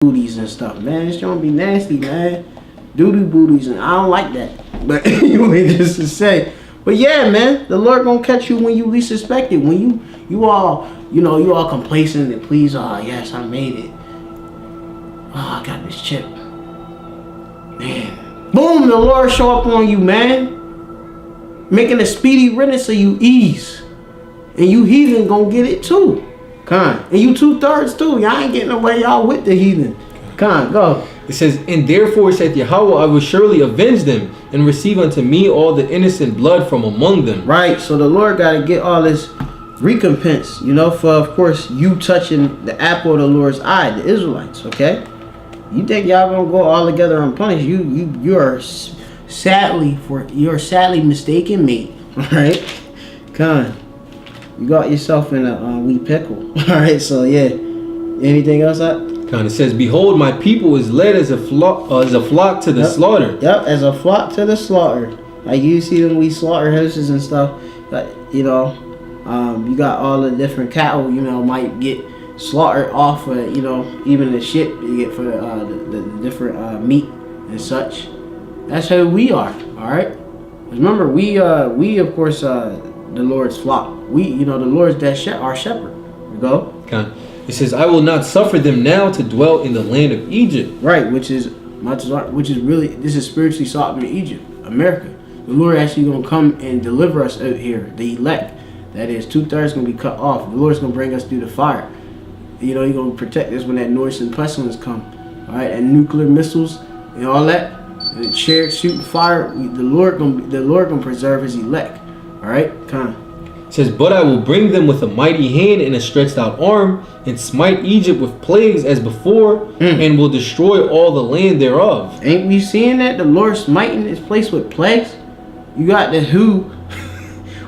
booties and stuff, man. It's gonna be nasty, man. Doo-doo booties, and I don't like that. But anyway, just to say. But yeah, man, the Lord gonna catch you when you least expect it. When you all complacent and please, yes, I made it. I got this chip. Man. Boom, the Lord show up on you, man. Making a speedy riddance of you ease. And you heathen gonna get it too. Con. And you 2/3 too. Y'all ain't getting away, y'all with the heathen. Con, go. It says, and therefore saith Yahweh, I will surely avenge them and receive unto me all the innocent blood from among them. Right, so the Lord got to get all this recompense, for, of course, you touching the apple of the Lord's eye, the Israelites, okay? You think y'all gonna go all together unpunished? You are sadly mistaken, mate. All right, Con, you got yourself in a wee pickle. All right, so yeah. Anything else? Kind of says, behold, my people is led as a flock to the slaughter. Yep, as a flock to the slaughter. Like you see them wee slaughterhouses and stuff. But you got all the different cattle. Might get slaughtered off of even the ship you get for the different meat and such. That's how we are. All right. Remember, we of course the Lord's flock. The Lord's our shepherd. Go. Okay. It says, I will not suffer them now to dwell in the land of Egypt. Right, which is really, this is spiritually Sodom and Egypt, America. The Lord actually gonna come and deliver us out here, the elect. That is, 2/3 gonna be cut off. The Lord's gonna bring us through the fire. He's gonna protect us when that noise and pestilence come. All right, and nuclear missiles and all that, and shared shooting fire. The Lord gonna preserve His elect. All right, come. It says, but I will bring them with a mighty hand and a stretched out arm, and smite Egypt with plagues as before, and will destroy all the land thereof. Ain't we seeing that? The Lord smiting this place with plagues? You got the WHO,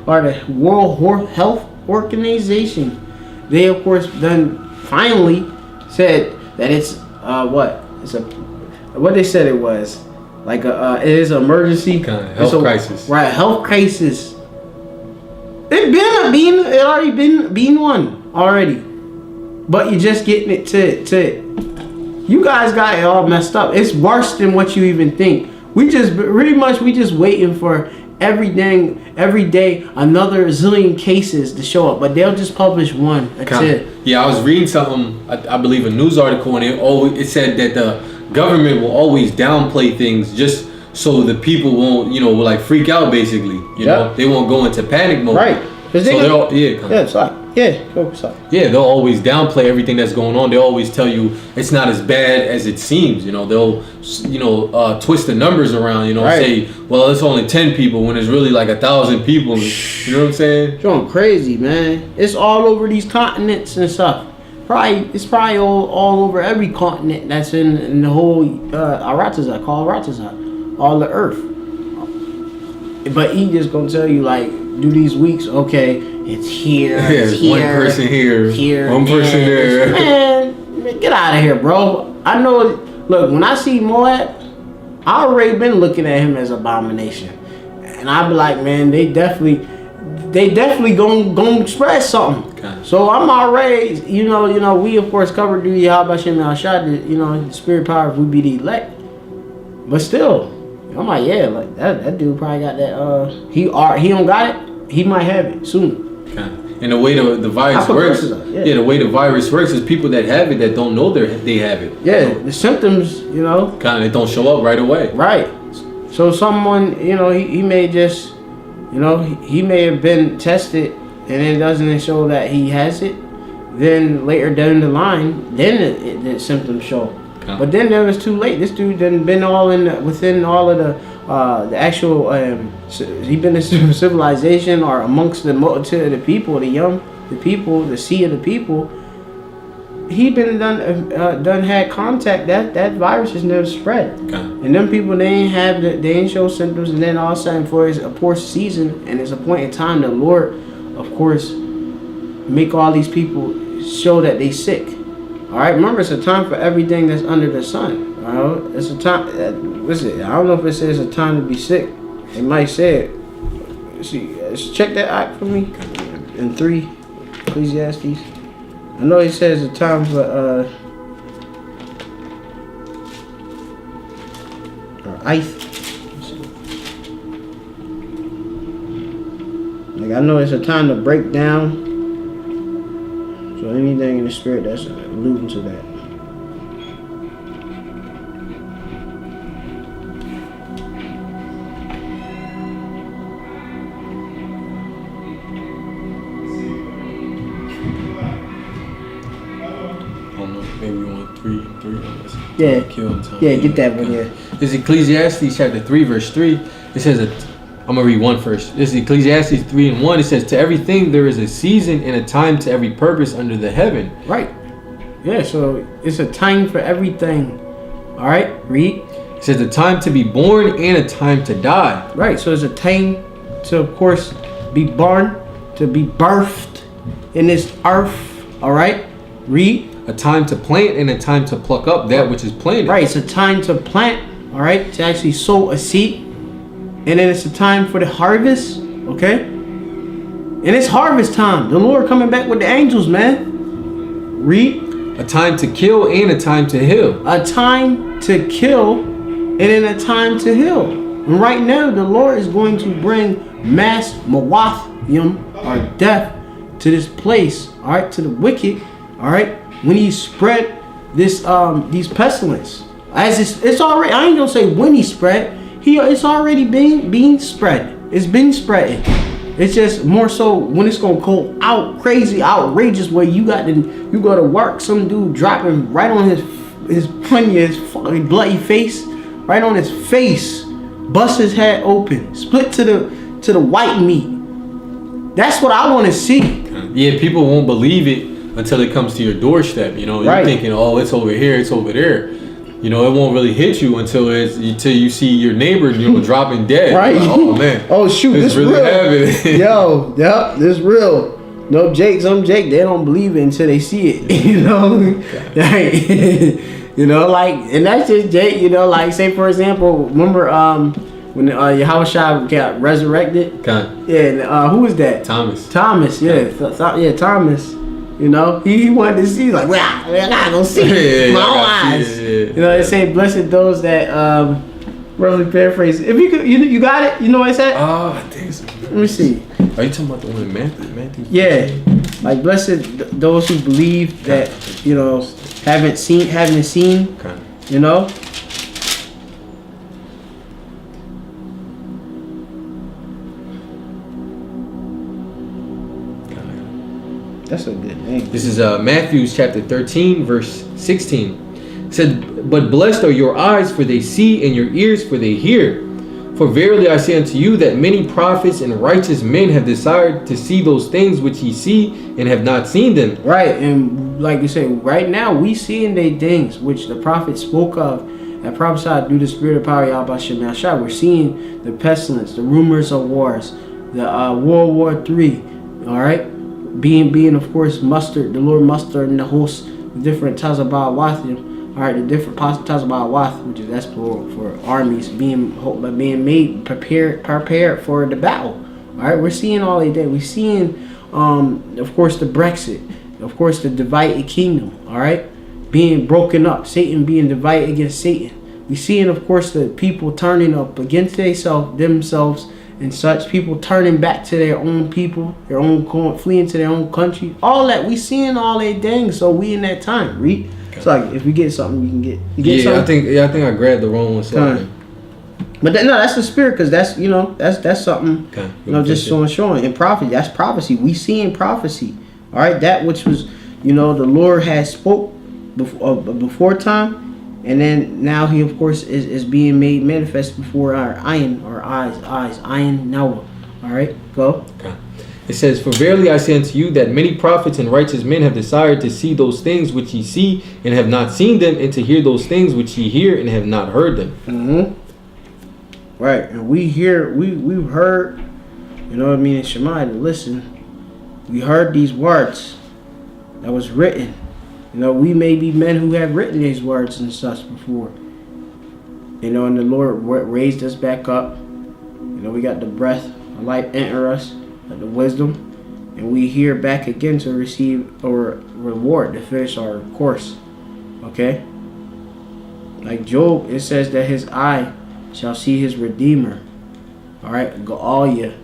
or the World Health Organization. They, of course, finally said that it's, what they said it was. Like, it is an emergency. Kind of health crisis. Right, health crisis. It already been one already, but you're just getting it to. You guys got it all messed up. It's worse than what you even think. We just waiting for every day another zillion cases to show up, but they'll just publish one. That's it. Yeah, I was reading something. I believe a news article, and it said that the government will always downplay things just so the people won't, freak out. Basically, they won't go into panic mode. Right. They'll always downplay everything that's going on. They'll always tell you it's not as bad as it seems. They'll twist the numbers around. Say, well, it's only 10 people when it's really like 1,000 people. You know what I'm saying? It's going crazy, man. It's all over these continents and stuff. It's probably all over every continent that's in the whole Aratazat, all the earth. But he just gonna tell you do these weeks. Okay, it's here. It's here. One person here. One person there. Man, get out of here, bro. I know. Look, when I see Moab, I already been looking at him as abomination, and I be like, man, they definitely gonna spread something. Okay. So I'm already, we of course covered through Yahweh Shem Al-Shad, the spirit power if we be the elect. But still, I'm like, yeah, like that dude probably got that. He don't got it. He might have it soon. Okay. And the way the virus works, the way the virus works is people that have it that don't know they have it. Yeah, the symptoms, kind of don't show up right away. Right. So someone, he may just, he may have been tested and it doesn't show that he has it. Then later down the line, then the symptoms show. Okay. But then it was too late. This dude done been within all of the actual. He been in civilization or amongst the multitude of the people, the sea of the people. He been done had contact. That virus has never spread. Okay. And them people they ain't show symptoms, and then all of a sudden for his poor season and it's a point in time the Lord, of course, make all these people show that they sick. All right, remember it's a time for everything that's under the sun. All right, it's a time. What's it? I don't know if it says a time to be sick. It might say it. See, check that out for me. In 3 Ecclesiastes. I know it says a time for Like, I know it's a time to break down. So anything in the spirit that's alluding to that. Maybe we want three. Yeah. Kill time. Yeah, get that one, yeah. This is Ecclesiastes chapter 3, verse 3. It says, I'm going to read one first. This is Ecclesiastes 3 and 1. It says, to everything there is a season and a time to every purpose under the heaven. Right. Yeah, so it's a time for everything. All right, read. It says a time to be born and a time to die. Right, so it's a time to, of course, be born, to be birthed in this earth. All right, read. A time to plant and a time to pluck up that which is planted. Right, it's a time to plant, all right, to actually sow a seed. And then it's a time for the harvest, okay? And it's harvest time. The Lord coming back with the angels, man. Read. A time to kill and a time to heal. A time to kill and then a time to heal. And right now, the Lord is going to bring mass Mawathim, or death, to this place, all right, to the wicked, all right, when he spread this these pestilence. As it's already, I ain't gonna say when he spread, it's already being spread. It's been spreading. It's just more so when it's gonna go out crazy, outrageous, where you go to work, some dude dropping right on his fucking bloody face, right on his face, bust his head open, split to the white meat. That's what I want to see. Yeah, people won't believe it until it comes to your doorstep. You know, you're thinking, oh, it's over here, it's over there. You know, it won't really hit you until you see your neighbor, you know, dropping dead. Right. Like, oh man. Oh shoot, this really real. Happening. Yo, yep, this real. No Jake, some Jake, they don't believe it until they see it. You know, like, you know, like, and that's just Jake. You know, like, say for example, remember when Yahushua got resurrected? Okay. Yeah, who was that? Thomas. Thomas, yeah, yeah, Thomas. You know, he wanted to see, like, well, I gotta go see it with my own eyes. You know, they say, blessed those that, roughly paraphrase. If you could, you got it? You know what I said? Oh, I think so. Let me see. Are you talking about the one in Matthew? Yeah, like blessed those who believe that, you know, haven't seen, Okay. you know. That's a good name. This is Matthew chapter 13, verse 16. It said, but blessed are your eyes, for they see, and your ears, for they hear. For verily I say unto you that many prophets and righteous men have desired to see those things which ye see, and have not seen them. Right, and like you say, right now we seeing the things which the prophet spoke of and prophesied through the spirit of power Yahweh Shem Yahshua. We're seeing the pestilence, the rumors of wars, the World War III, all right? Being of course mustered, the Lord mustered in the host, the different Tazabah, all right, the different Tazabah, which is that's plural for armies being made prepared for the battle. All right, we're seeing all of that. We're seeing, of course, the Brexit, of course, the divided kingdom. All right, being broken up, Satan being divided against Satan. We're seeing, of course, the people turning up against themselves. And such, people turning back to their own people, fleeing to their own country. All that, we seeing all that things. So we in that time, read. It's like if we get something, you can get. You get something? I think I grabbed the wrong one. So but no, that's the spirit, because that's that's something. Okay. Just showing in prophecy. That's prophecy. We see in prophecy. All right, that which was, the Lord has spoke before time. And then now he, of course, is being made manifest before our eyes, ayin Noah. All right, go. Okay. It says, for verily I say unto you that many prophets and righteous men have desired to see those things which ye see and have not seen them, and to hear those things which ye hear and have not heard them. Mm-hmm. Right, and we've heard, in Shema, listen, we heard these words that was written. We may be men who have written these words and such before. And the Lord raised us back up. We got the breath of life enter us, the wisdom, and we here back again to receive our reward, to finish our course. Okay? Like Job, it says that his eye shall see his Redeemer. All right, Go'al.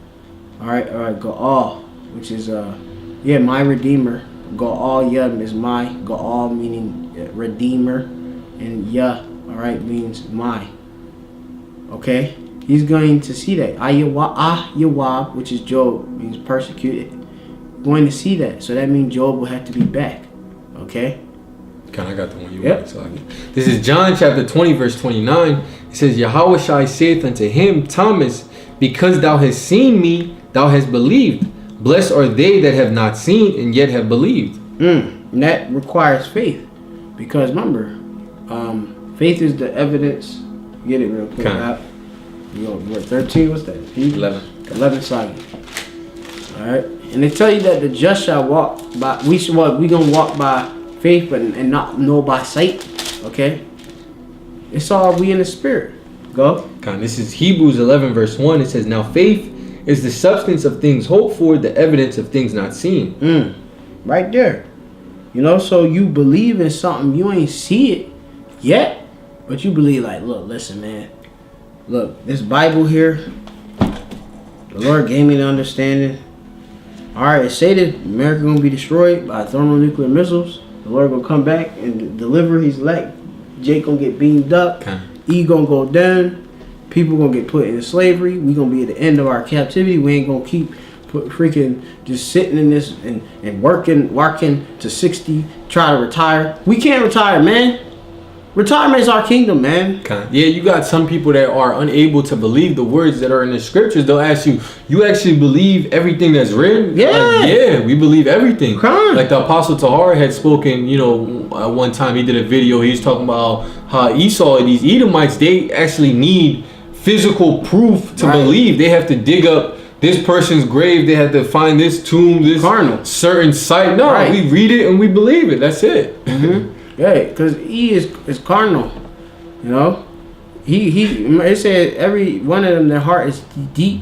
All right, Go'al, which is my Redeemer. Go'al Yah is my. Go'al meaning Redeemer, and Yah, all right, means my. Okay, he's going to see that. Yawab, which is Job, means persecuted. Going to see that, so that means Job will have to be back. Okay. I got the one you want. So this is John chapter 20, verse 29. It says, Yahweh Shai saith unto him, Thomas, because thou hast seen me, thou hast believed. Blessed are they that have not seen and yet have believed. And that requires faith. Because remember, faith is the evidence. Get it real quick. What 13? What's that? 11 Sagi. Alright. And they tell you that the just shall walk by, we gonna walk by faith and not know by sight. Okay? It's all we in the spirit. Go. This is Hebrews 11 verse 1. It says, now faith is the substance of things hoped for, the evidence of things not seen. Right there. So you believe in something, you ain't see it yet, but you believe like, look, listen, man. Look, this Bible here, the Lord gave me the understanding. Alright, it say that America gonna be destroyed by thermonuclear missiles. The Lord gonna come back and deliver his elect. Jake gonna get beamed up. E gonna go down. People gonna get put into slavery. We gonna be at the end of our captivity. We ain't gonna keep freaking just sitting in this and working to 60, try to retire. We can't retire, man. Retirement is our kingdom, man. Yeah, you got some people that are unable to believe the words that are in the scriptures. They'll ask you, you actually believe everything that's written? Yeah. Yeah, we believe everything. Like the Apostle Tahar had spoken, one time he did a video. He was talking about how Esau and these Edomites, they actually need physical proof to believe. They have to dig up this person's grave. They have to find this tomb, this certain site. No, we read it and we believe it. That's it. Yeah, because he is carnal, It said every one of them, their heart is deep.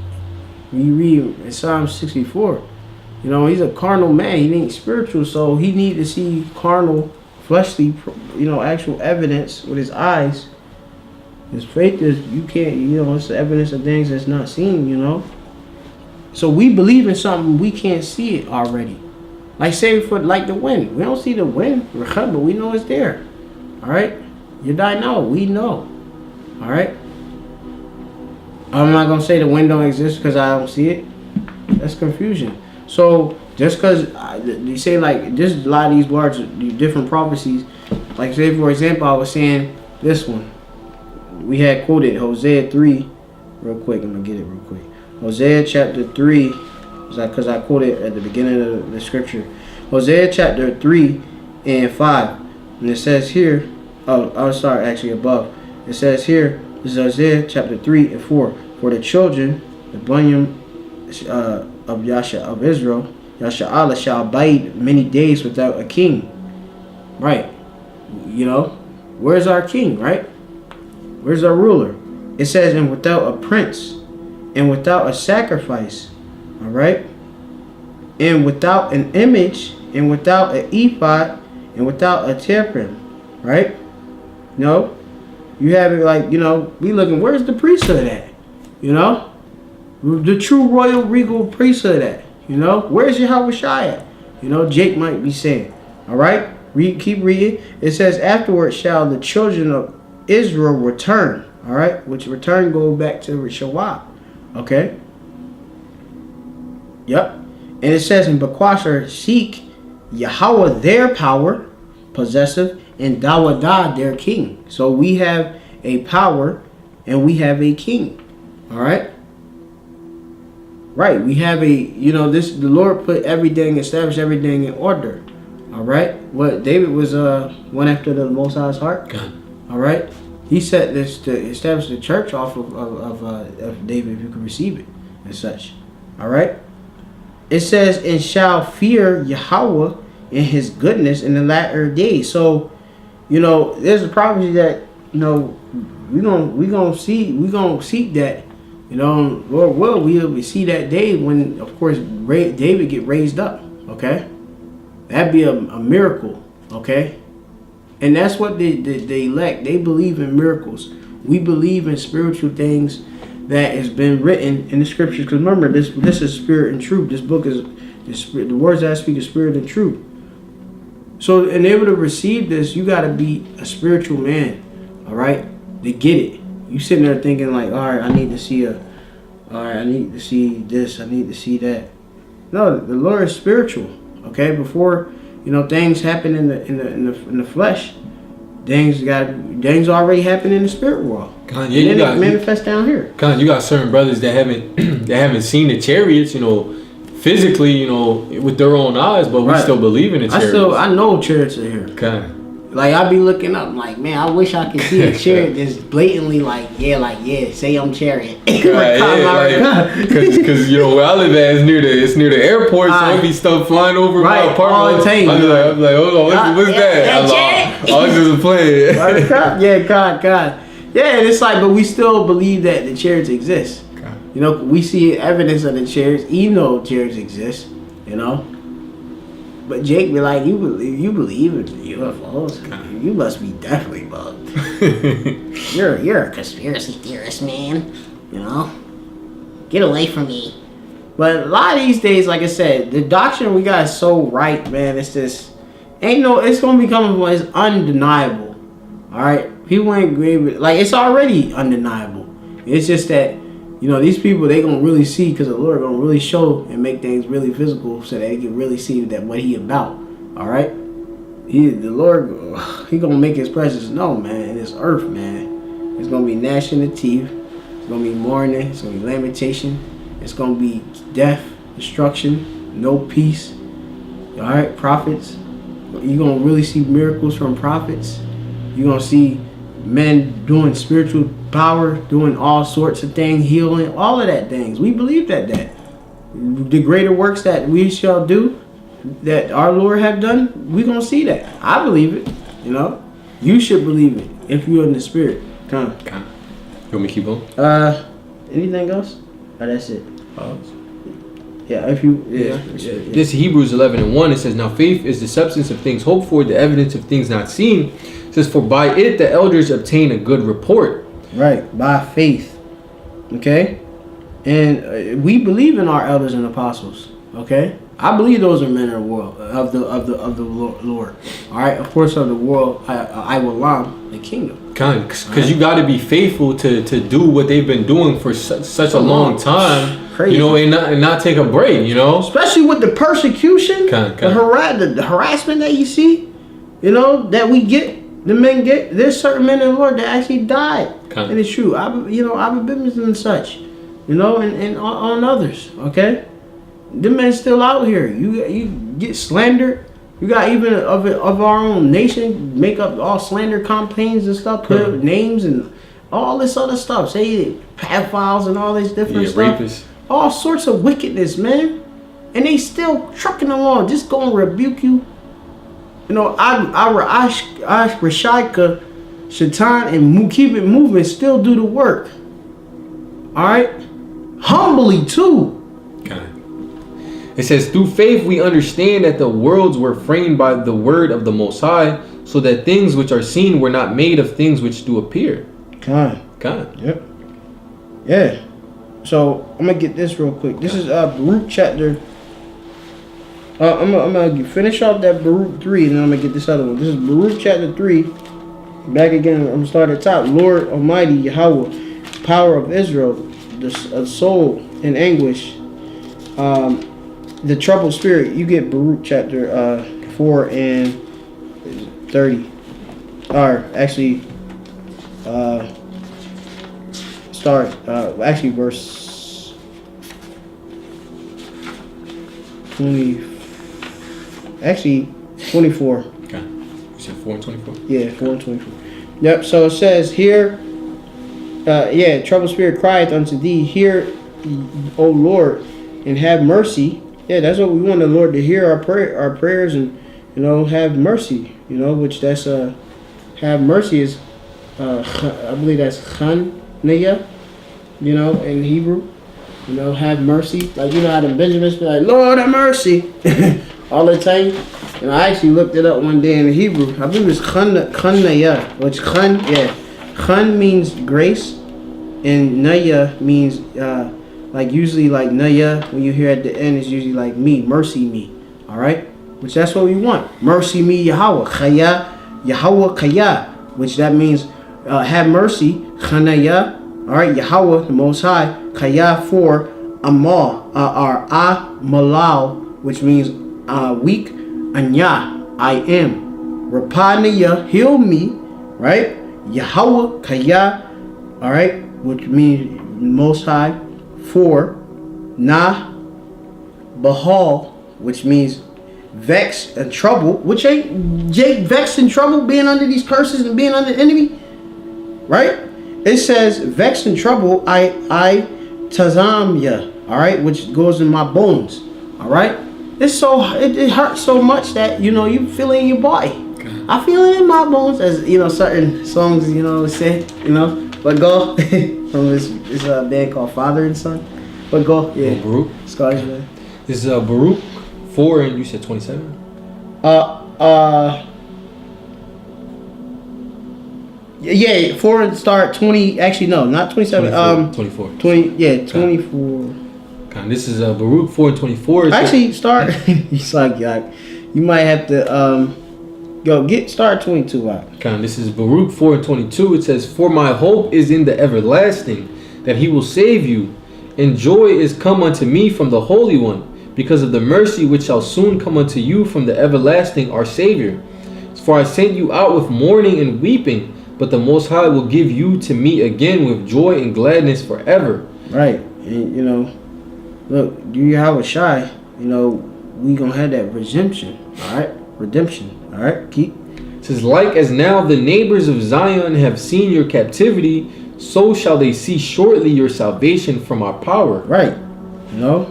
When you read in Psalm 64, he's a carnal man. He ain't spiritual, so he need to see carnal, fleshly, actual evidence with his eyes. His faith is, you can't, it's the evidence of things that's not seen, So we believe in something, we can't see it already. Like say for the wind. We don't see the wind, but we know it's there. Alright? You die now. We know. Alright? I'm not gonna say the wind don't exist because I don't see it. That's confusion. So just because you say just a lot of these words, these different prophecies, like say for example, I was saying this one. We had quoted Hosea 3 real quick. I'm gonna get it real quick. Hosea chapter 3. Because I quoted at the beginning of the scripture. Hosea chapter 3 and 5. And it says here, above. It says here, this is Hosea chapter 3 and 4. For the children, the Bunyam of Yasha of Israel, Yasha'Allah shall abide many days without a king. Right. Where's our king, right? Where's our ruler? It says, and without a prince, and without a sacrifice. All right, and without an image, and without an ephod, and without a teraphim, right? You have it we looking. Where's the priesthood at? The true royal regal priesthood at? Where's Yahweh Shai at? Jake might be saying. All right, keep reading. It says, afterward shall the children of Israel return. All right, which return go back to Shawah. Okay. Yep. And it says in Bequasher, seek Yahweh their power, possessive, and Dawadah their king. So we have a power and we have a king. Alright? Right. We have the Lord put everything, established everything in order. Alright? What David was one after the Most High's heart. Alright? He set this to establish the church off of David, if you could receive it and such. Alright? It says, and shall fear Yahweh in his goodness in the latter days. So, there's a prophecy that, we gonna seek that, Lord will, we see that day when, of course, David get raised up. Okay, that'd be a miracle. Okay, and that's what the elect, they believe in miracles. We believe in spiritual things that has been written in the scriptures. Because remember, this is spirit and truth. This book is the words that I speak is spirit and truth. So in order to receive this, you got to be a spiritual man, all right, to get it. You sitting there thinking like, all right, I need to see I need to see this, I need to see that. No, the Lord is spiritual. Okay, before things happen in the flesh, things already happened in the spirit world. God, yeah, you got manifest down here. God, you got certain brothers that haven't seen the chariots, physically, with their own eyes, but we still believe in the chariots. I know chariots are here. Okay. Like I be looking up, like, man, I wish I could see a chariot that's blatantly like, say I'm chariot. Because where I live at is near the airport, so there be stuff flying over my apartment. All the time. I'm like, hold on, what's that? I was just playing. God. Yeah, and it's like, but we still believe that the chariots exist. We see evidence of the chariots, even though chariots exist, But Jake be like, you believe in UFOs? You must be definitely bugged. you're a conspiracy theorist, man. Get away from me. But a lot of these days, like I said, the doctrine we got is so right, man. It's just it's gonna become it's undeniable. All right, people ain't agree with it's already undeniable. It's just that. These people, they gonna really see, because the Lord gonna really show and make things really physical so that they can really see that what he about. All right, the Lord, he gonna make his presence known, man, in this earth, man. It's gonna be gnashing of teeth. It's gonna be mourning. It's gonna be lamentation. It's gonna be death, destruction, no peace. All right, prophets. You gonna really see miracles from prophets. You gonna see men doing spiritual power, doing all sorts of things, healing, all of that things. We believe that the greater works that we shall do, that our Lord have done, we gonna see that. I believe it. You should believe it if you're in the spirit. Come on. You want me to keep going? Anything else? Oh, that's it. Yeah, if you This Hebrews 11:1, it says, now faith is the substance of things hoped for, the evidence of things not seen. It says, for by it the elders obtain a good report. Right, by faith. Okay? And we believe in our elders and apostles. Okay? I believe those are men of the world, of the Lord. All right? Of course, of the world, I will allow the kingdom. Because you got to be faithful to do what they've been doing for such a long time. Crazy. And not take a break, Especially with the persecution, the harassment that you see, that we get. The men get. There's certain men in the Lord that actually died. And it's true. I've been and such, and on others. Okay, the men still out here. You get slandered. You got even of our own nation make up all slander campaigns and stuff. Put up names and all this other stuff. Say pedophiles and all this different stuff. Rapists. All sorts of wickedness, man. And they still trucking along. Just gonna rebuke you. Rashika, Shaitan, and keep it moving, still do the work. Alright? Humbly too. Okay. It says, through faith we understand that the worlds were framed by the word of the Most High, so that things which are seen were not made of things which do appear. God. Yep. Yeah. So I'm gonna get this real quick. This is Baruch chapter. I'm gonna finish off that Baruch 3, and then I'm gonna get this other one. This is Baruch chapter 3. Back again. I'm gonna start at the top. Lord Almighty Yahweh, power of Israel, the soul in anguish, the troubled spirit. You get Baruch chapter 4 and 30. Or actually, verse 20. Actually, 24. Okay. You said 4 and 24? Yeah, 4 and 24. Yep, so it says here, troubled spirit crieth unto thee, hear, O Lord, and have mercy. Yeah, that's what we want the Lord to hear, our prayers, and, have mercy, which that's, have mercy is, I believe that's chanaya, in Hebrew. Have mercy. Like, how the Benjamins be like, Lord have mercy. All the time. And I actually looked it up one day in the Hebrew. I believe it's chanaya, which Khan means grace, and Naya means like usually like Naya when you hear at the end is usually like me, mercy me. All right, which that's what we want. Mercy me, Yahweh. Khaya, Yahweh Khaya, which that means have mercy. Khanaya. All right, Yahweh, the Most High. Khaya for Amal or Malal, which means weak. Anya, I am. Rapanaya, heal me. Right, Yahweh Khaya. All right, which means Most High. For Na Bahal, which means vex and trouble, which ain't Jake vex and trouble being under these curses and being under the enemy, right? It says vex and trouble, I tazamya, all right, which goes in my bones, all right. It's so it hurts so much that you feel it in your body. I feel it in my bones, as certain songs say, but go from this band called Father and Son, but go Baruch. Scottish man. This is Baruch 4, and you said 27. Yeah, 4 and start 20. Actually, no, not 27. 24. 20. Yeah, 24. Okay, this is Baruch 4 and 24. Actually, start. It's like you might have to start 22 out. Okay, this is Baruch 4 and 22. It says, "For my hope is in the everlasting, that he will save you, and joy is come unto me from the Holy One, because of the mercy which shall soon come unto you from the everlasting our Savior. For I sent you out with mourning and weeping, but the Most High will give you to me again with joy and gladness forever." Right, and look, you have a shy. We gonna have that redemption. All right, redemption. All right, keep. It says, "Like as now the neighbors of Zion have seen your captivity, so shall they see shortly your salvation from our power." Right, you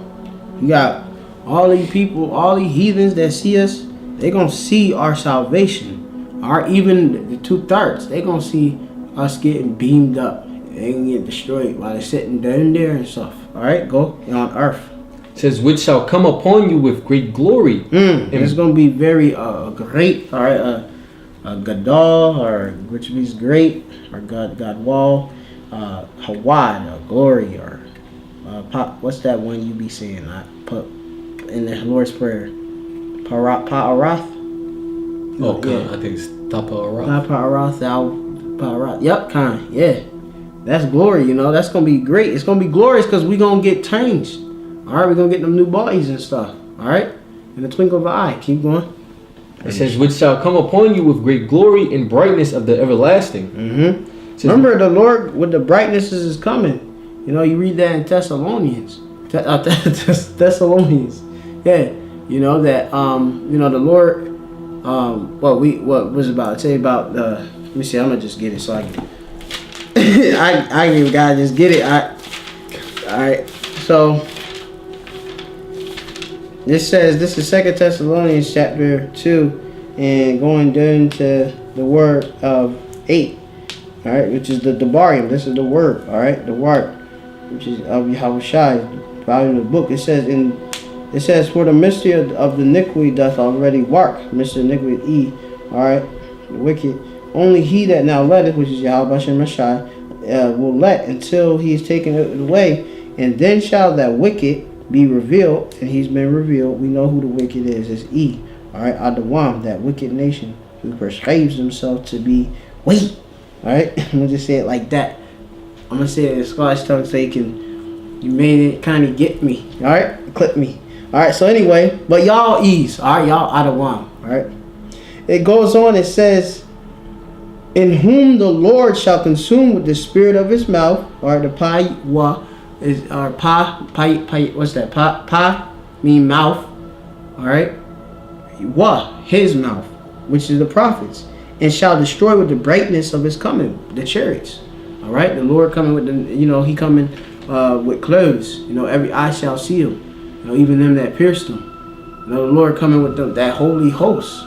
got all these people, all these heathens that see us. They gonna see our salvation. Or even the 2/3, they gonna see us getting beamed up. They gonna get destroyed while they're sitting down there and stuff. All right, go on earth. It says, "Which shall come upon you with great glory." And it's gonna be very great. All right, Gadol, or which means great, or Godwall, Hawad, or glory, or what's that one you be saying? I put in the Lord's Prayer, Pa'arath. Oh, God, I think it's Tapa'arath. Pa'arath. Yep, kind. Yeah, that's glory. That's gonna be great. It's gonna be glorious because we gonna get changed. All right, we're gonna get them new bodies and stuff. All right, in the twinkle of an eye. Keep going. It says, "Which shall come upon you with great glory and brightness of the everlasting." Mm-hmm. Remember, the Lord with the brightnesses is coming. You read that in Thessalonians. Thessalonians. Yeah, that the Lord. What was about to say about let me see. I'm gonna just get it so I can. I ain't even gotta just get it. All right. So this says, this is 2 Thessalonians chapter 2, and going down to the word of 8. All right, which is the Debarium. This is the word. All right, the word, which is of Yahushai, volume of the book. It says, "For the mystery of the iniquity doth already work." Mystery of iniquity, all right, the wicked. "Only he that now letteth," which is Yahweh Hashem Mashai, "will let until he is taken away, and then shall that wicked be revealed." And he's been revealed. We know who the wicked is. It's E. All right, Adawam, that wicked nation who persuades himself to be weak. All right, I'm gonna just say it like that. I'm gonna say it in Scottish tongue so you made it kind of get me. All right, clip me. All right, so anyway, but y'all ease. All right, y'all Adawam. All right, it goes on. It says, "In whom the Lord shall consume with the spirit of his mouth." All right, the pa is what's that? Pa mean mouth. All right, his mouth, which is the prophets, "and shall destroy with the brightness of his coming," the chariots. All right, the Lord coming with he coming with clothes. Every eye shall see him. Even them that pierced him. The Lord coming with that holy host.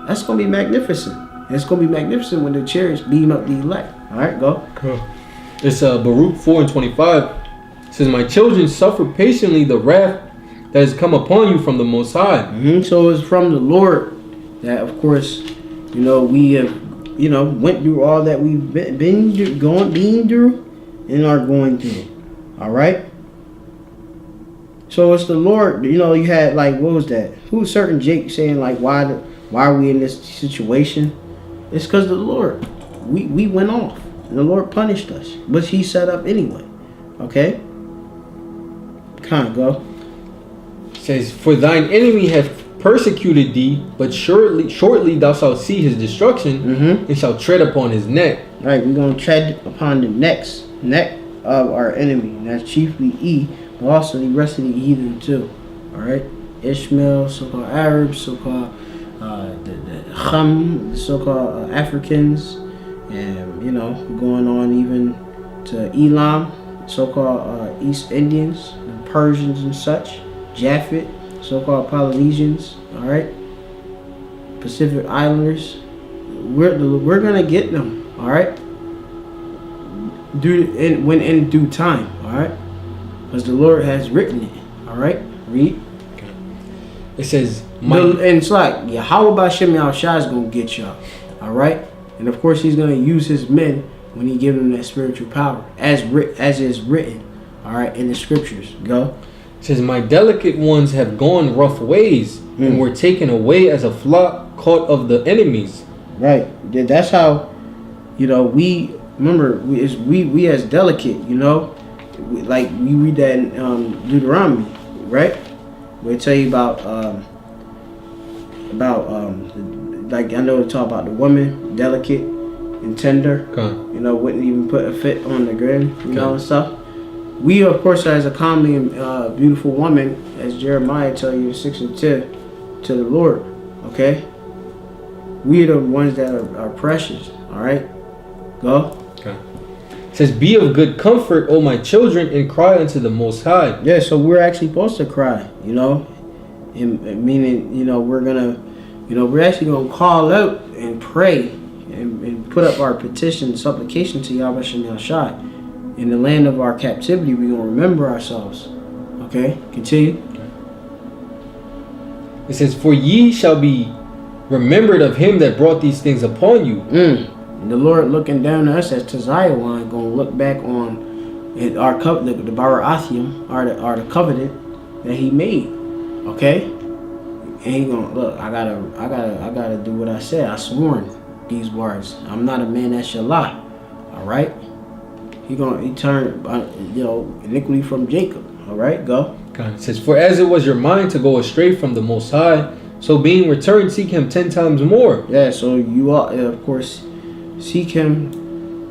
That's gonna be magnificent. And it's gonna be magnificent when the chariots beam up the elect. All right, go. Cool. It's Baruch 4 and 25. It says, "My children, suffer patiently the wrath that has come upon you from the Most High." So it's from the Lord that, of course, we have went through all that we've been through, and are going through. All right. So it's the Lord. You had like, what was that? Who was certain Jake saying like, why are we in this situation? It's because the Lord. We went off, and the Lord punished us, but He set up anyway. Okay. Kind of go. It says, for thine enemy hath persecuted thee, but shortly thou shalt see his destruction, and shall tread upon his neck. Right, we're gonna tread upon the neck of our enemy, and that's chiefly E, but also the rest of the heathen too. All right, Ishmael, so-called Arabs, so-called the Kham, the so-called Africans, and going on even to Elam, so-called East Indians, the Persians and such, Japhet, so-called Polynesians, all right, Pacific Islanders. We're gonna get them, all right. When in due time, all right, because the Lord has written it, all right. Read. It says, and it's like Yahweh B'Shem Yahushua is gonna get y'all, all right, and of course He's gonna use His men when He give them that spiritual power, as is written, all right, in the scriptures. Go. It says, my delicate ones have gone rough ways, and were taken away as a flock caught of the enemies. Right. That's how, we remember we as delicate, like we read that in Deuteronomy, right? We tell you about like I know we talk about the woman, delicate and tender. Okay. Wouldn't even put a foot on the ground, and stuff. We, of course, as a comely and beautiful woman, as Jeremiah tell you in 6:10, to the Lord, okay? We are the ones that are precious, all right? Go. Okay. It says, be of good comfort, O my children, and cry unto the Most High. Yeah, so we're actually supposed to cry, and meaning, we're actually going to call out and pray and put up our petition, supplication to Yahweh Shem Yahushua. In the land of our captivity, we're going to remember ourselves. Okay? Continue. Okay. It says, for ye shall be remembered of Him that brought these things upon you. And the Lord looking down to us as Taziawan, going to look back on our covenant, the Barathium, or the covenant that He made. Okay? And He going to look, I gotta do what I said. I sworn these words. I'm not a man that shall lie. All right? He turned, iniquity from Jacob. All right, go. God, it says, for as it was your mind to go astray from the Most High, so being returned, seek Him 10 times more. Yeah, so you ought, of course, seek Him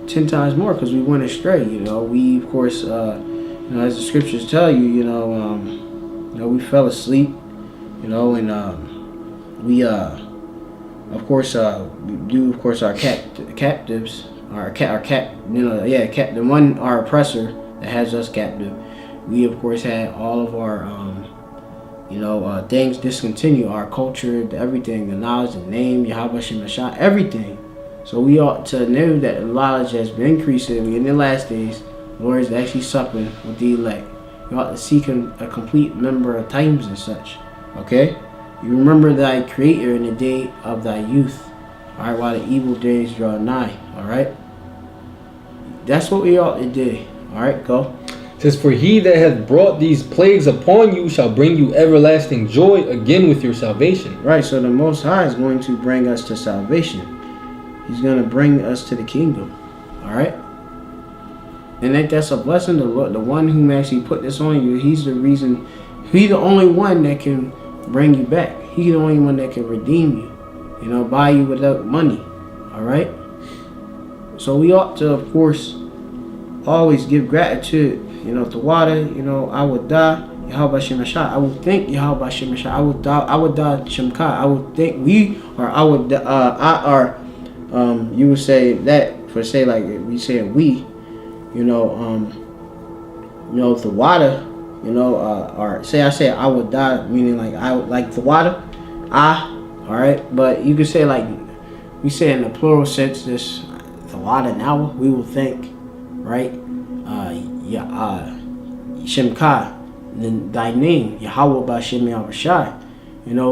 10 times more because we went astray. We, of course, as the scriptures tell you, we fell asleep, and we, of course, we do, of course, our captives. Our oppressor that has us captive. We of course had all of our things discontinue, our culture, everything, the knowledge, the name, Yahweh Shem Yahushua, everything. So we ought to know that the knowledge has been increasing. In the last days, the Lord is actually supping with the elect. You ought to seek Him a complete member of times and such. Okay? You remember thy Creator in the day of thy youth. Alright, while the evil days draw nigh. Alright? That's what we ought to do. Alright, go. It says, for He that hath brought these plagues upon you shall bring you everlasting joy again with your salvation. Right, so the Most High is going to bring us to salvation. He's going to bring us to the kingdom. Alright? And that's a blessing. The one who actually put this on you, He's the reason. He's the only one that can bring you back. He's the only one that can redeem you. Buy you without money. Alright? So we ought to, of course, always give gratitude, to water. I would die, Yahweh Shem Yahushua. I would thank Yahweh Shem Yahushua. I would die, Shemkai. I would thank you would say that for say like we say we, the water, or say I say I would die, meaning like I would like the water, all right. But you could say like we say in the plural sense this. The water now we will think, right? Shemkai, then thy name, Yahweh B'Shem Yahushua,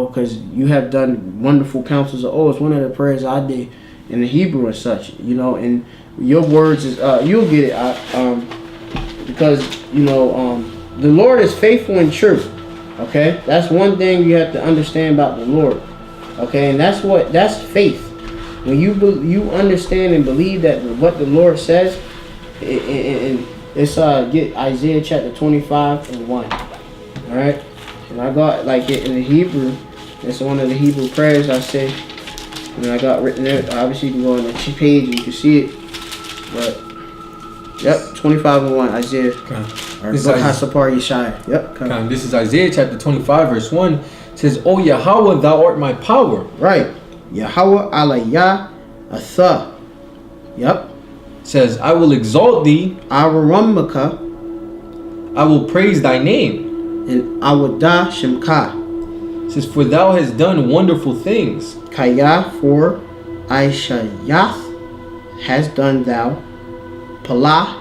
because you have done wonderful counsels of old. It's one of the prayers I did, in the Hebrew and such, you know, and your words is you'll get it, because you know the Lord is faithful and true. Okay, that's one thing you have to understand about the Lord. Okay, and that's faith. When you understand and believe that what the Lord says, and it's get Isaiah chapter 25:1. All right, and I got like it in the Hebrew. It's one of the Hebrew prayers I say, and I got written there. Obviously, you can go on the page and you can see it. But yep, 25:1 Isaiah. Okay. Or Hasapar Yeshaya. Yep. Okay. This is Isaiah chapter 25 verse 1. It says, "O Yahweh, thou art my power." Right. Yahweh alayah atha. Yep. It says, "I will exalt thee. Aramaka. I will praise thy name. And Awadah Shemka." It says, "For thou hast done wonderful things." Kaya for Aishayath has done thou. Pala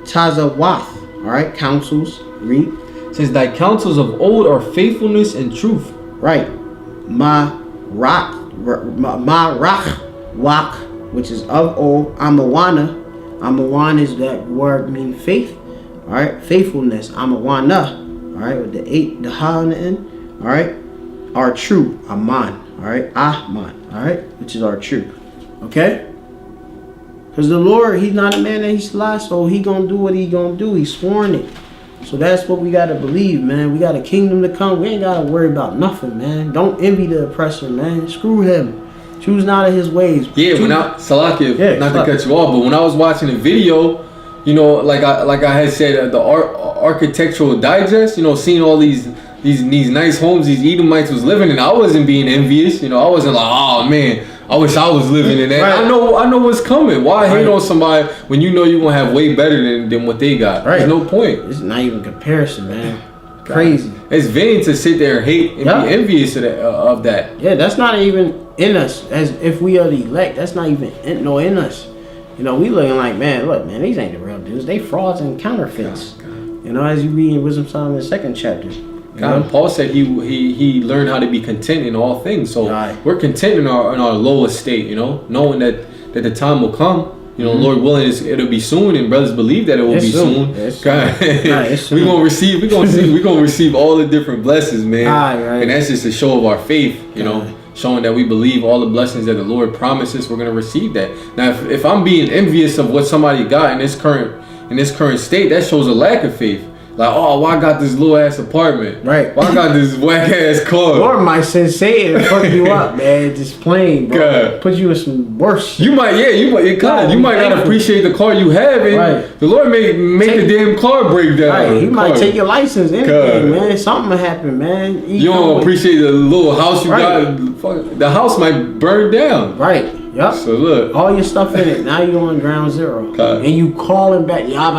Tazawath. Alright, counsels. Read. It says, "Thy counsels of old are faithfulness and truth." Right. Ma'rach wak, which is of old. Amawana. Amawana is that word mean faith. Alright, faithfulness. Amawana. Alright, with the ha on the end. Alright, are true. Aman. Alright, Ahman. Alright, which is our true. Okay? Because the Lord, he's not a man that he's lie, so he gonna do what he gonna do. He's sworn it. So that's what we gotta believe, man. We got a kingdom to come. We ain't gotta worry about nothing, man. Don't envy the oppressor, man. Screw him. Choose not of his ways. Yeah, when I Salakia, not to cut you off, but when I was watching the video, you know, like I had said, the architectural digest, you know, seeing all these nice homes these Edomites was living in, I wasn't being envious. You know, I wasn't like, oh man, I wish I was living in that. Right. I know what's coming. Why hate on somebody when you know you're gonna have way better than what they got? Right. There's no point. It's not even comparison, man. Crazy. It's vain to sit there and hate and be envious of that. Yeah, that's not even in us. As if we are the elect, that's not even in us. You know, we looking like, man, look, man, these ain't the real dudes. They frauds and counterfeits. God. You know, as you read in Wisdom Solomon, the 2nd chapter. God, Paul said he learned how to be content in all things. So we're content in our lowest state, you know, knowing that the time will come. You know, Lord willing, it'll be soon, and brothers believe that it will be soon. God, we're gonna receive all the different blessings, man. And that's just a show of our faith, you know, showing that we believe all the blessings that the Lord promises. We're gonna receive that. Now, if I'm being envious of what somebody got in this current state, that shows a lack of faith. Like, oh, why I got this little ass apartment? Right. Why I got this whack ass car? Or my sensei and fuck you up, man. Just plain, bro. God. Put you in some worse shit. You might not appreciate the car you have, and the Lord may make the damn car break down. Right. He might take your license, anything, man. Something will happen, man. You don't appreciate the little house you got. Fuck, the house might burn down. Right. Yep. So look, all your stuff in it. Now you're on ground zero, and you calling back. You go.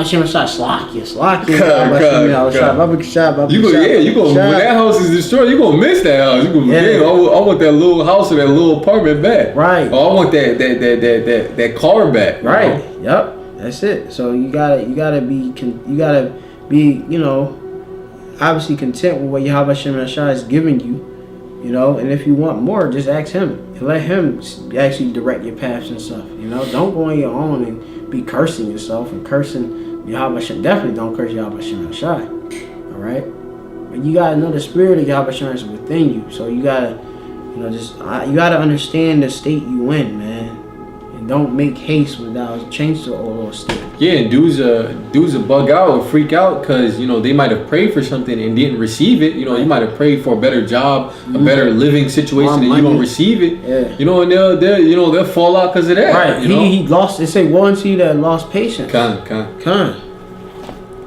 When that house is destroyed, you gonna miss that house. You gonna, I want that little house or that little apartment back. Right. Or I want that car back. Right. Yep. That's it. So you gotta be, you know, obviously content with what Yahweh Shem Shai is giving you. You know, and if you want more, just ask him and let him actually direct your paths and stuff. You know, don't go on your own and be cursing yourself and cursing Yahweh Shem. Definitely don't curse Yahweh Shem Shai. All right, but you gotta know the spirit of Yahweh Shem is within you. So you gotta, you know, you gotta understand the state you in, man. And don't make haste without change the old state. Yeah, and dudes bug out or freak out because, you know, they might have prayed for something and didn't receive it. You know, you might have prayed for a better job, a better living situation, and you don't receive it. Yeah. You know, and they'll fall out because of that. Right. You know? He lost. They say one to you that lost patience. Con.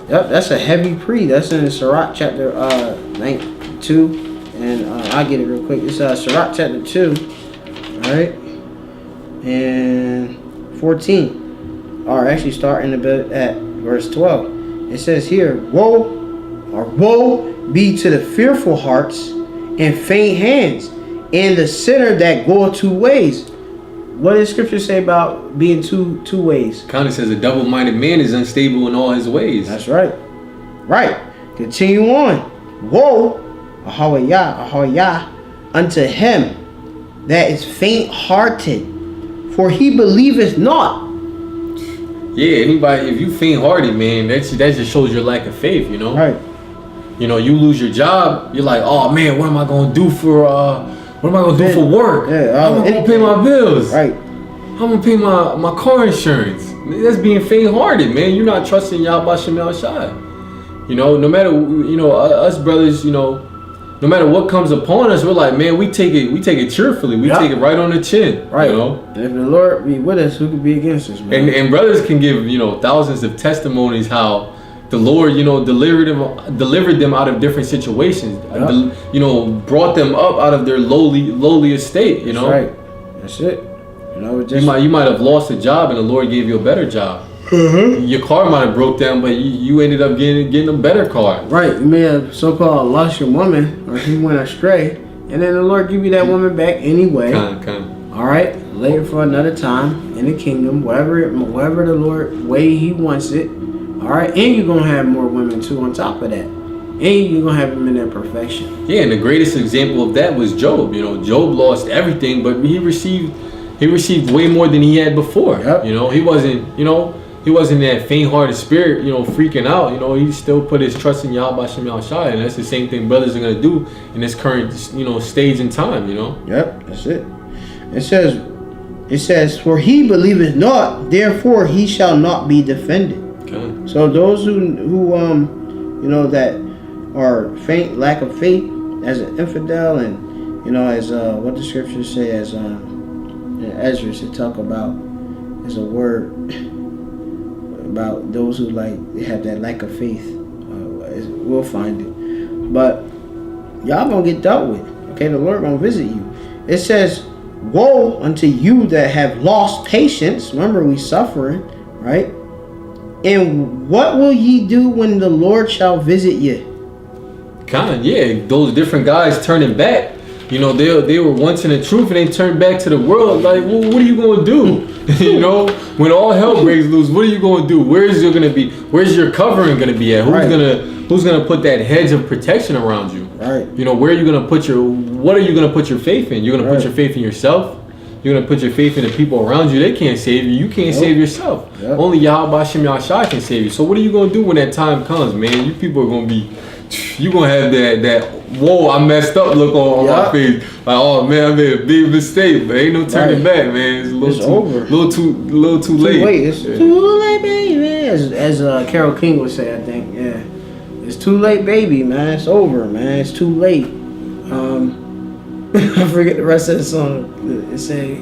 Yep, that's a heavy pre. That's in Sirach chapter 2, and I'll get it real quick. It's Sirach chapter 2, all right, and 14. Or actually starting a bit at verse 12. It says here, woe be to the fearful hearts and faint hands, and the sinner that goeth 2 ways. What does Scripture say about being two ways? Kind of says a double-minded man is unstable in all his ways. That's right. Right. Continue on. Woe, ahawayah, unto him that is faint-hearted for he believeth not. Yeah, anybody, if you faint-hearted, man, that just shows your lack of faith, you know? Right. You know, you lose your job, you're like, oh man, what am I gonna do for work? Yeah, how am I gonna pay my bills? Right. How am I gonna pay my car insurance? That's being faint-hearted, man. You're not trusting Yahweh Shem Shai. You know, no matter, you know, us brothers, you know, no matter what comes upon us, we're like, man, we take it cheerfully. We take it right on the chin. Right. You know? And if the Lord be with us, who could be against us, man? And brothers can give, you know, thousands of testimonies how the Lord, you know, delivered them out of different situations. You know, brought them up out of their lowly estate, you know? That's right. That's it. You know, just you might have lost a job and the Lord gave you a better job. Your car might have broke down, but you ended up getting a better car. Right. You may have so-called lost your woman, or he went astray, and then the Lord give you that woman back anyway. All right. Later for another time in the kingdom, whatever the Lord way He wants it. All right. And you're gonna have more women too on top of that, and you're gonna have them in their perfection. Yeah, and the greatest example of that was Job. You know, Job lost everything, but he received way more than he had before. Yep. You know, he wasn't that faint-hearted spirit, you know, freaking out. You know, he still put his trust in Yahweh Shem Shai, and that's the same thing brothers are gonna do in this current, you know, stage in time. You know. Yep, that's it. It says, for he believeth not, therefore he shall not be defended. Okay. So those who you know, that are lack of faith as an infidel, and you know, as what the scriptures say, as in Ezra to talk about, is a word about those who they have that lack of faith. We'll find it, but y'all gonna get dealt with. Okay, the Lord gonna visit you. It says, woe unto you that have lost patience. Remember, we suffering, right? And what will ye do when the Lord shall visit you? Yeah, those different guys turning back. You know, they were once in the truth and they turned back to the world. Like, well, what are you gonna do? You know, when all hell breaks loose, what are you gonna do? Where's your covering gonna be at? Who's gonna put that hedge of protection around you? Right. You know, what are you gonna put your faith in? You're gonna put your faith in yourself. You're gonna put your faith in the people around you. They can't save you. You can't save yourself. Yep. Only Yahweh Shem Yahshai can save you. So what are you gonna do when that time comes, man? You people are gonna be, you gonna have that whoa, I messed up look on my face. Like, oh man, I made a big mistake, but ain't no turning back, man. It's a little too late. It's too late, baby. As Carole King would say, I think. Yeah, it's too late, baby, man. It's over, man. It's too late. I forget the rest of the song. It say,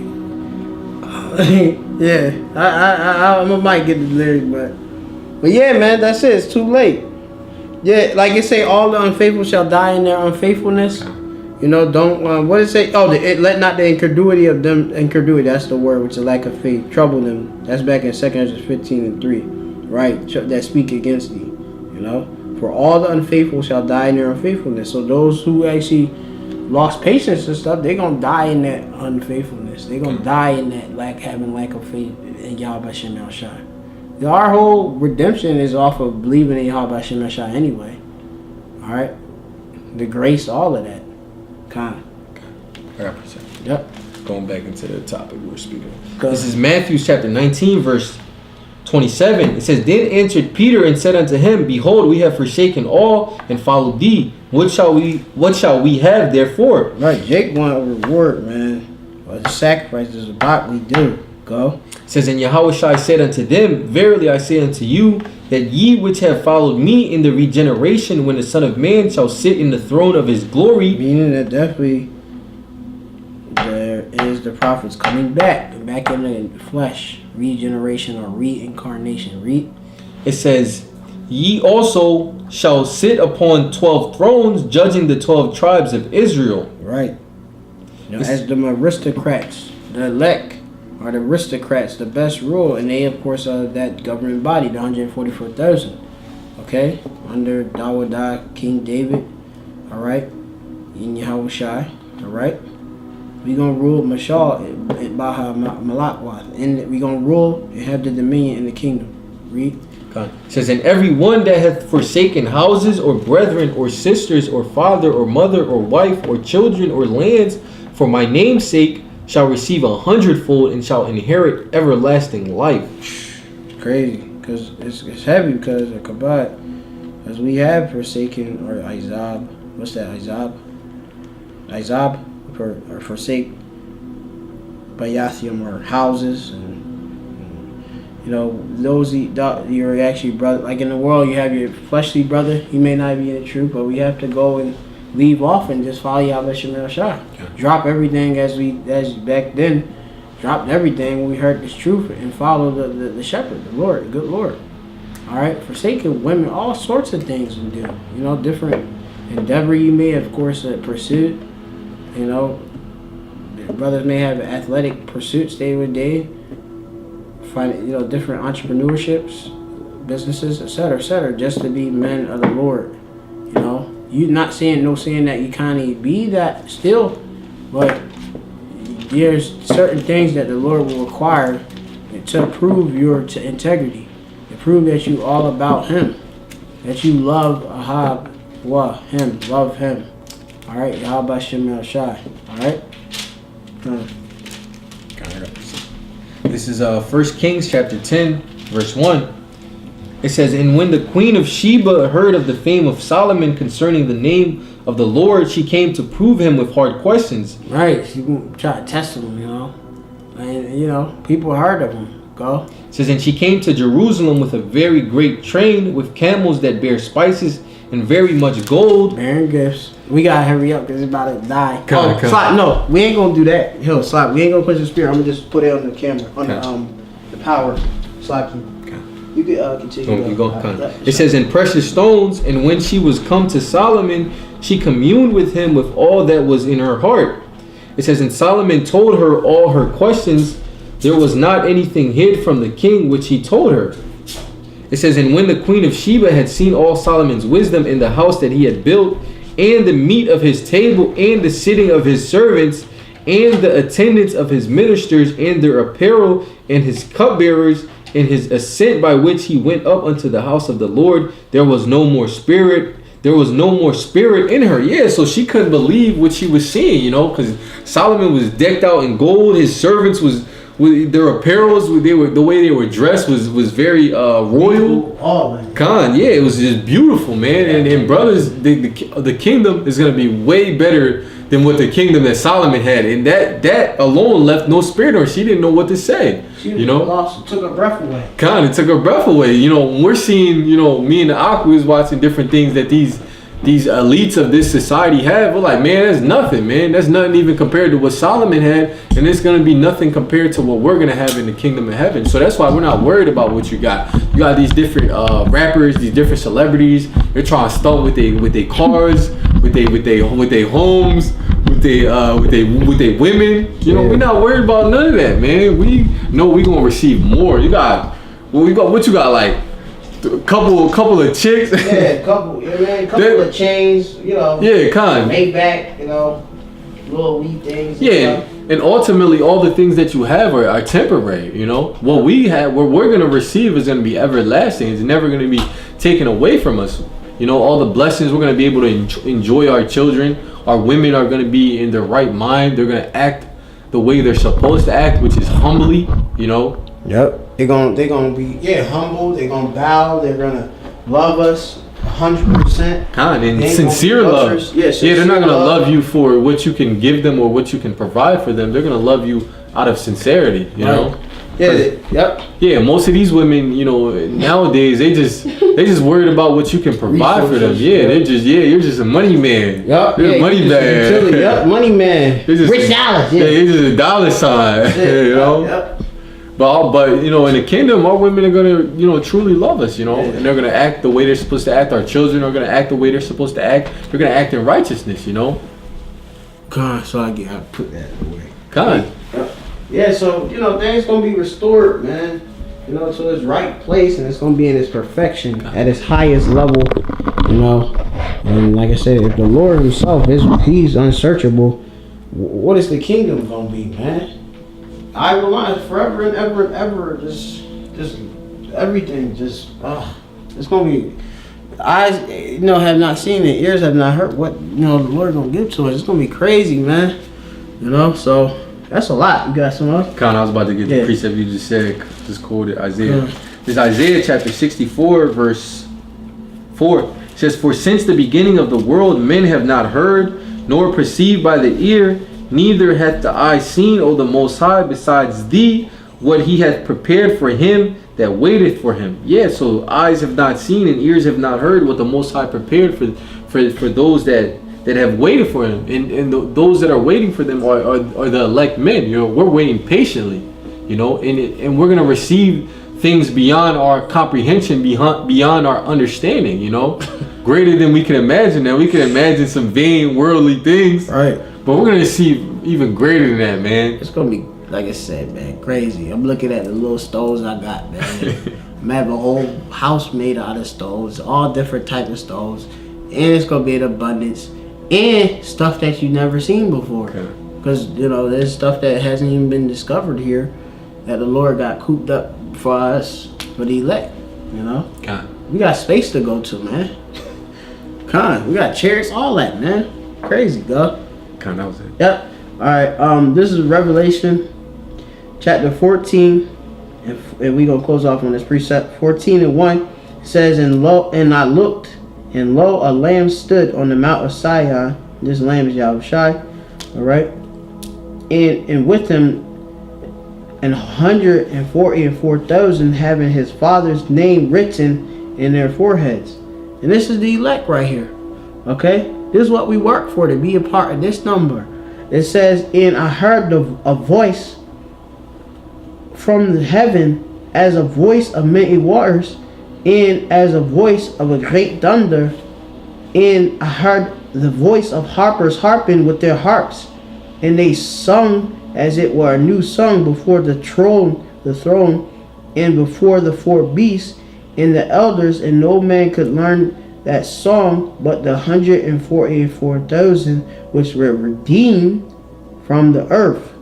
yeah, I might get the lyric, but yeah, man, that's it. It's too late. Yeah, like it say, all the unfaithful shall die in their unfaithfulness. You know, don't what it say? Oh, let not the incredulity of them. Incredulity, that's the word, which is lack of faith, trouble them. That's back in 2 Ezra 15:3, right? That speak against thee. You know, for all the unfaithful shall die in their unfaithfulness. So those who actually lost patience and stuff, they're gonna die in that unfaithfulness. They're gonna die in that having lack of faith in Yahweh Shem Shai. Our whole redemption is off of believing in Yahweh Shem Shai anyway. Alright? The grace, all of that. Kind of. I appreciate it. Yep. Going back into the topic we were speaking of. This is Matthew chapter 19, verse 27. It says, Then answered Peter and said unto him, Behold, we have forsaken all and followed thee. What shall we have therefore? Right, Jake want a reward, man. Or the sacrifice is about we do. Go. It says, And Yahushua said unto them, Verily I say unto you, that ye which have followed me in the regeneration, when the Son of Man shall sit in the throne of his glory. Meaning that definitely there is the prophets coming back in the flesh. Regeneration or reincarnation. It says, Ye also shall sit upon 12 thrones, judging the 12 tribes of Israel. Right. You know, as the aristocrats, the elect are the aristocrats, the best rule, and they of course are that governing body, the 144,000. Okay? Under Dawadah, King David. Alright? In Yahushai. Alright? We gonna rule Mashal at Baha Malakwath. And we gonna rule and have the dominion in the kingdom. Read. It says, And every one that hath forsaken houses, or brethren, or sisters, or father, or mother, or wife, or children, or lands, for my name's sake, shall receive 100-fold and shall inherit everlasting life. It's crazy because it's heavy because of kabbalah, as we have forsaken or izab. What's that? Izab or forsake bayathium or houses and those you're actually brother. Like in the world, you have your fleshly brother. He may not be in the truth, but we have to go and leave off and just follow Yahweh Shemel Shah. Yeah. Drop everything as back then dropped everything when we heard this truth and follow the shepherd, the Lord, the good Lord. All right, forsaking women, all sorts of things we do. Different endeavor you may, of course, pursue. Brothers may have athletic pursuits day with day. Find different entrepreneurships, businesses, etc., just to be men of the Lord. You not saying that you kind of be that still, but there's certain things that the Lord will require to prove your integrity, to prove that you all about Him, that you love Ahab, Him, love Him. All right, Yahweh Shemel Shai. All right. This is 1 Kings chapter 10, verse 1. It says, "And when the queen of Sheba heard of the fame of Solomon concerning the name of the Lord, she came to prove him with hard questions." Right, she try to test him, and people heard of him. Go. It says, "And she came to Jerusalem with a very great train, with camels that bear spices and very much gold." Bearing gifts. We gotta hurry up because it's about to die. Come. Slap. No, we ain't gonna do that. Slap. We ain't gonna push the spear. I'm gonna just put it on the camera, on the power. Slap you. You can continue. You go. It says, "And precious stones, and when she was come to Solomon, she communed with him with all that was in her heart." It says, "And Solomon told her all her questions. There was not anything hid from the king which he told her." It says, "And when the queen of Sheba had seen all Solomon's wisdom in the house that he had built, and the meat of his table, and the sitting of his servants, and the attendance of his ministers, and their apparel, and his cupbearers, and his ascent by which he went up unto the house of the Lord, there was no more spirit." There was no more spirit in her. Yeah, so she couldn't believe what she was seeing, because Solomon was decked out in gold. His servants their apparels, the way they were dressed was very royal. It was just beautiful, man. And brothers, the kingdom is gonna be way better than what the kingdom that Solomon had, and that alone left no spirit in her. She didn't know what to say. Took her breath away. It took her breath away. When we're seeing, me and the Aqua was watching different things that these elites of this society have. We're like, man, that's nothing, man. That's nothing even compared to what Solomon had, and it's gonna be nothing compared to what we're gonna have in the kingdom of heaven. So that's why we're not worried about what you got. You got these different rappers, these different celebrities. They're trying to stunt with their cars, with their homes, with their women. We're not worried about none of that, man. We know we gonna receive more. What you got like? A couple of chicks. Yeah, couple of chains, Yeah, Maybach, little wee things. Yeah, and ultimately, all the things that you have are temporary. What we have, what we're gonna receive is gonna be everlasting. It's never gonna be taken away from us. All the blessings we're gonna be able to enjoy our children. Our women are gonna be in their right mind. They're gonna act the way they're supposed to act, which is humbly. Yep. They're gonna be humble. They're gonna bow. They're gonna love us 100%. And sincere love. They're not gonna love you for what you can give them or what you can provide for them. They're gonna love you out of sincerity. Yeah. Most of these women, nowadays they just worried about what you can provide for them. Yeah, they're just you're just a money man. Yep. You're a money man. Yep. Money man. Rich dollars. Yeah. You're just a dollar sign. Yep. But in the kingdom, our women are gonna truly love us, and they're gonna act the way they're supposed to act. Our children are gonna act the way they're supposed to act. They're gonna act in righteousness, God, so I put that away. God. Yeah, so things gonna be restored, man. To its right place, and it's gonna be in its perfection at its highest level. And like I said, if the Lord Himself He's unsearchable, what is the kingdom gonna be, man? I will not forever and ever and ever. Just everything. It's gonna be. Eyes, have not seen it. Ears have not heard what the Lord gonna give to us. It's gonna be crazy, man. So That's a lot. You got some else? I was about to get the precept you just said. Just quoted Isaiah. This is Isaiah chapter 64, verse 4. It says, "For since the beginning of the world, men have not heard, nor perceived by the ear, neither hath the eye seen, O the Most High, besides thee, what he hath prepared for him that waiteth for him." Yeah, so eyes have not seen and ears have not heard what the Most High prepared for those that have waited for him. And those that are waiting for them are the elect men. You know, we're waiting patiently, you know, and we're going to receive things beyond our comprehension, beyond our understanding, you know, greater than we can imagine. Now we can imagine some vain worldly things, right? But we're going to see even greater than that, man. It's going to be, like I said, man, crazy. I'm looking at the little stoves I got, man. I'm having a whole house made out of stoves, all different type of stoves, and it's going to be in abundance, and stuff that you never seen before. Because, you know, there's stuff that hasn't even been discovered here that the Lord got cooped up for us, for the elect, you know? We got space to go to, man. We got chairs, all that, man. Crazy, God. That was it. Yep. All right. This is Revelation chapter 14, and we gonna close off on this precept. 14:1 it says, and I looked, and lo, a lamb stood on the mount of Sion. This lamb is Yahushai. All right. And with him 144,000 having his father's name written in their foreheads. And this is the elect right here. Okay? This is what we work for, to be a part of this number. It says, and I heard a voice from heaven as a voice of many waters, and as a voice of a great thunder. And I heard the voice of harpers harping with their harps, and they sung as it were a new song before the throne, and before the four beasts and the elders, and no man could learn that song but the 144,000 which were redeemed from the earth.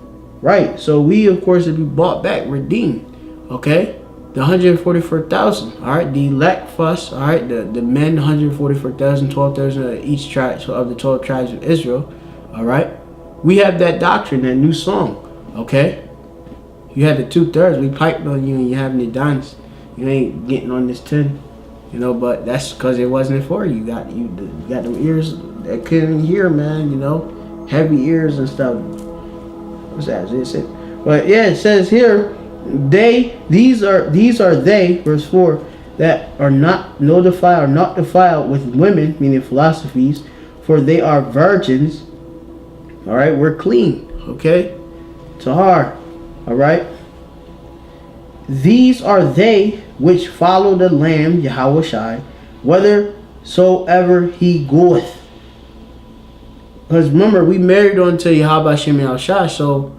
Right. So we, of course, will be bought back, redeemed. Okay. The 144,000. All right. The elect first. All right. The men, 144,000, 12,000 of each tribe, so of the 12 tribes of Israel. All right. We have that doctrine, that new song, okay? You had the 2/3. We piped on you and you having the dance. You ain't getting on this 10, you know. But that's because it wasn't for you. You got them ears that couldn't hear, man. You know, heavy ears and stuff. What's that? Is it? But yeah, it says here, these are they, verse 4, that are not defiled with women, meaning philosophies, for they are virgins. All right, we're clean. Okay, Tahar. All right. These are they which follow the Lamb, Yahushai, whithersoever he goeth. Because remember, we married unto Yahweh Shem Yahushai, so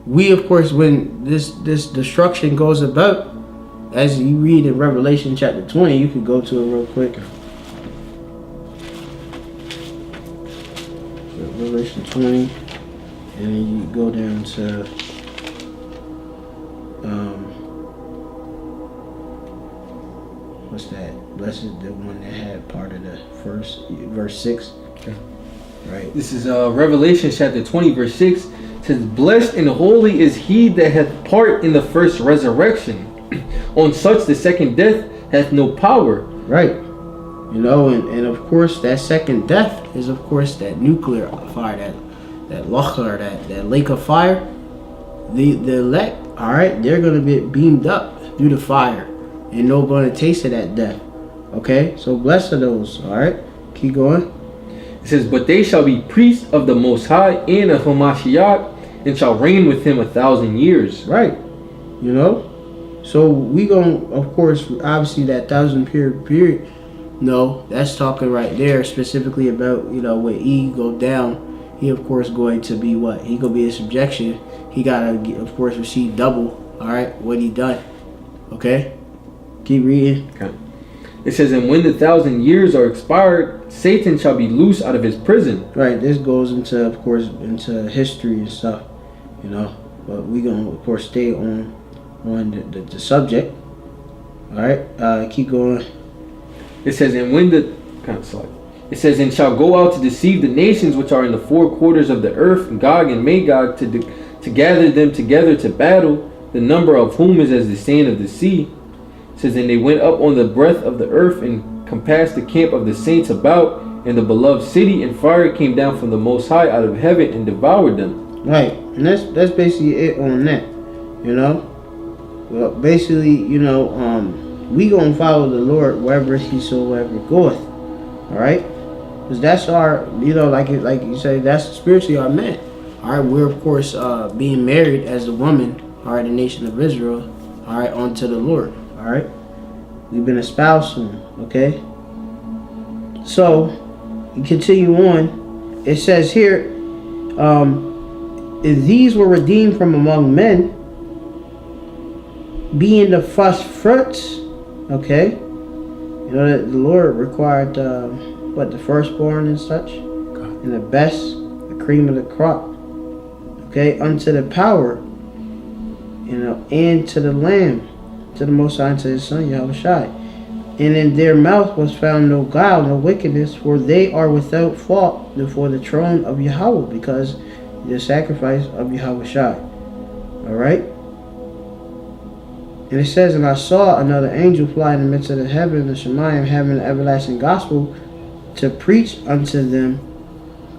we, of course, when this destruction goes about, as you read in Revelation chapter 20, you could go to it real quick. Revelation 20, and then you go down to what's that? Blessed is the one that had part of the first verse 6. Okay. Right. This is Revelation chapter 20, verse 6. It says, "Blessed and holy is he that hath part in the first resurrection. On such the second death hath no power." Right. You know, and of course that second death is, of course, that nuclear fire, that locher, that lake of fire. The elect, all right, they're going to be beamed up through the fire, and no going to taste of that death. Okay, so blessed are those. All right, keep going. It says, "But they shall be priests of the Most High and of Hamashiach, and shall reign with him 1,000 years." Right. You know, so we going to, of course, obviously that 1,000 period. No, that's talking right there specifically about, you know, when E go down, he of course going to be what? He gonna be in subjection. He gotta, of course, receive double. All right, what he done? Okay, keep reading. Okay. It says, "And when the 1,000 years are expired, Satan shall be loose out of his prison." Right. This goes into, of course, into history and stuff, you know. But we gonna, of course, stay on the subject. All right. Keep going. It says, "And when the It says, and shall go out to deceive the nations which are in the four quarters of the earth, Gog and Magog, to gather them together to battle, the number of whom is as the sand of the sea. It says, and they went up on the breadth of the earth and compassed the camp of the saints about, and the beloved city, and fire came down from the Most High out of heaven and devoured them. Right, and that's basically it on that. You know, well, basically, you know, we gonna follow the Lord wherever He soever goeth. All right, because that's our, you know, like you say, that's spiritually our man. All right, we're of course being married as a woman. All right, the nation of Israel. All right, unto the Lord. All right, we've been espoused to Him. Okay, so we continue on. It says here, these were redeemed from among men, being the first fruits. Okay, you know that the Lord required the firstborn and such, and the best, the cream of the crop. Okay, unto the power, you know, and to the Lamb, to the Most High, and to His Son Yahushua. And in their mouth was found no guile, no wickedness, for they are without fault before the throne of Yahweh, because the sacrifice of Yahushua. All right. And it says, and I saw another angel fly in the midst of the heaven, the Shemayim, having the everlasting gospel, to preach unto them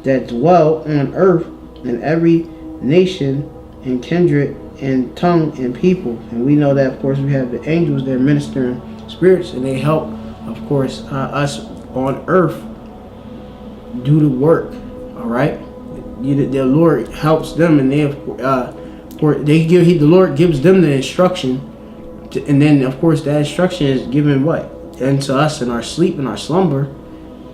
that dwell on earth, in every nation and kindred and tongue and people. And we know that, of course, we have the angels, they're ministering spirits, and they help, of course, us on earth do the work. All right, the Lord helps them, and they, the Lord gives them the instruction. And then, of course, that instruction is given what? Unto us in our sleep and our slumber.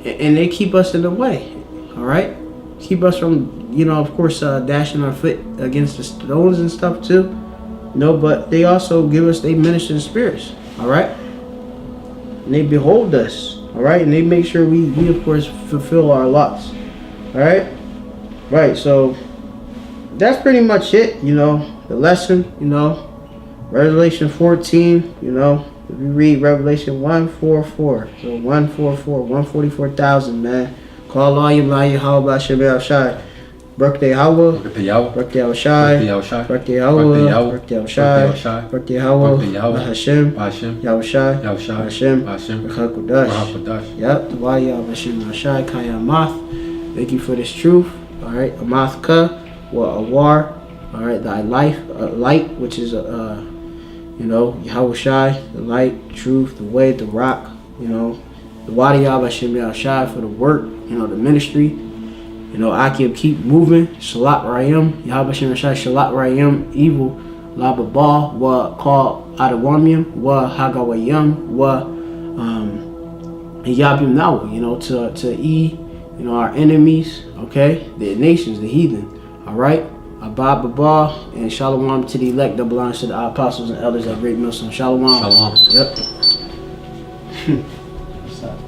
And they keep us in the way. All right? Keep us from, you know, of course, dashing our foot against the stones and stuff too. No, but they also give us, they ministering spirits. All right? And they behold us. All right? And they make sure we of course, fulfill our lots. All right? Right, so that's pretty much it, you know, the lesson, you know. Revelation 14, you know, if you read Revelation 144, so 144,000, man. Call all you la Yahweh Hashem El Shai. Birthday Yahweh, birthday El Shai, birthday Yahweh, birthday El Shai, birthday Yahweh, Hashem, Yahweh Shai, Hashem, Hakodash. Yep, the body of Hashem El Shai, Kayamath. Thank you for this truth. All right, Amath Ka, wa Awar. All right, thy life, light, which is you know, Yahweh Shai, the light, truth, the way, the rock, you know, the Wadi Yahweh Shem Shai for the work, you know, the ministry, you know, Akib keep moving, Shalat Rayim, Yahweh Shem Shai, Shalat Rayim, evil, Lababah, wa call Adawamium, wa Hagawayim, wa Yabim Nawa, you know, to you know, our enemies, okay, the nations, the heathen, all right. Abba Baba and Shalom to the elect that belongs to the apostles and elders of Great Millstone. Shalom. Shalom. Yep. What's up?